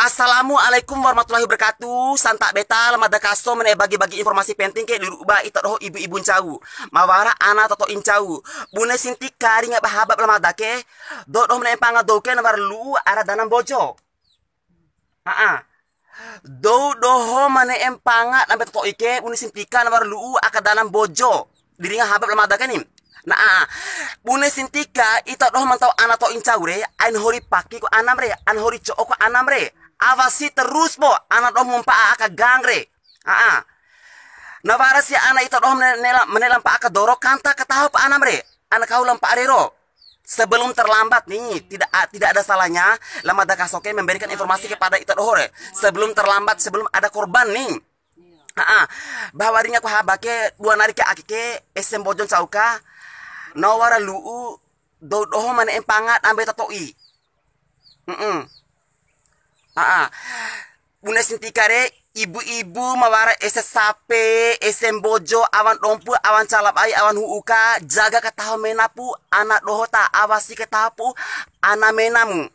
Assalamualaikum warahmatullahi wabarakatuh. Santak beta lamada kaso mene bagi-bagi informasi penting ke dirubah ita roh ibu-ibu cau. Mawara ana toto incau. Bune sinti kari nggak bahabab lamada ke. Do doh mene panga doke nabar lu ara danam bojo. Do doho mane empanga nambe toto ike bune sintika nabar lu akadanam bojo. Diri habab lamada ke nih. Nah, bune sintika ita doh mantau ana to incau re. An hori paki ko anam re. An hori co ko anam re. Avasi terus bo anak doh mumpa aka gangre. Navara si anak itu doh menelam pa aka dorok kanta ketahu pa anam re. Anak kau lampa arero. Sebelum terlambat nih, tidak ada salahnya lamada kasoke memberikan informasi kepada itu doh re. Sebelum terlambat, sebelum ada korban nih. Bahwa dirinya ku habake dua nari ke akike esem bojon cauka. Nawara luu doh mana empangat ambe tatoi. Bune sintikare ibu-ibu mawara ese sape, ese bojo, awan dompu, awan calap ai, awan huuka, jaga ketahu menapu, anak dohota, awasi ketahu anak menamu.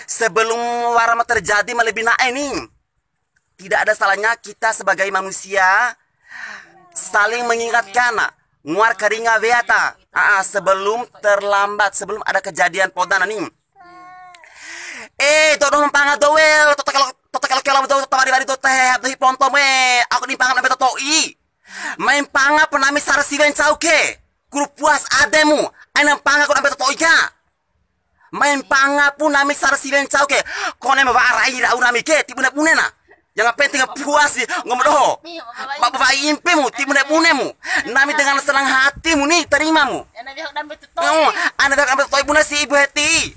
Sebelum warama terjadi melebih ini, tidak ada salahnya kita sebagai manusia saling mengingatkan, nguar keringa weata, sebelum terlambat, sebelum ada kejadian podan nih. Todo mempanga dowel, toto kalau do tawari do teh do ponto me, aku dimpangan nabe toto I. Main panga penami sarasiwen cauke. Kuru puas ademu, aina panga ko nabe toto ika. Main panga pun nami sarasiwen cauke. Kone me warai ra urami ke tibune punena. Yang penting puas ngomodoh. Bapak impemu tibune punemu. Nami dengan senang hatimu nih terimamu. Ana dak nabe toto ibuna si ibu heti.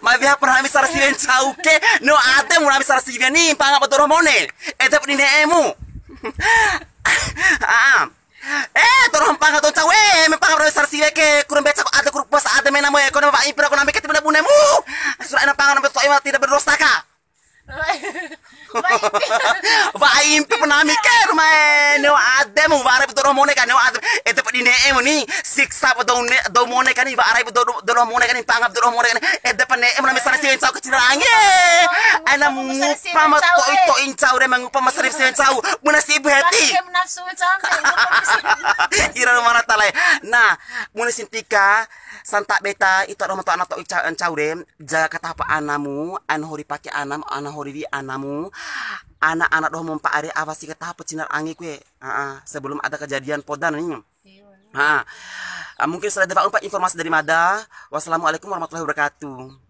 Mabia pernah habis sarasilen cauke no ate mau habis sarasilen nih panga betul mone etep di nemu torong panga to cawe mempanga habis sarasilen ke kurang becak ada kurang puas ada menamu ya kono pak impra kono ambek tidak bunemu surah ena panga nabe to tidak berdosa ka Pak impi penami ke rumah neo ada mu bare betul mone kan neo ada etep di nemu nih siksa do mone kan iba arai do mone kan panga do mone kan etep nemu nami sarasilen cau kecil range ana ngupa ma to incau re mangupa ma sarasilen cau munasi ibu hati ira mana talai nah munasi sintika santak beta itu ada anak to incau re jaga kata apa anamu an hori pake anam ana hori di anamu anak-anak doh mompa are awasi kata pecinar angi kue sebelum ada kejadian podan nih mungkin sudah dapat informasi dari Mada. Wassalamualaikum warahmatullahi wabarakatuh.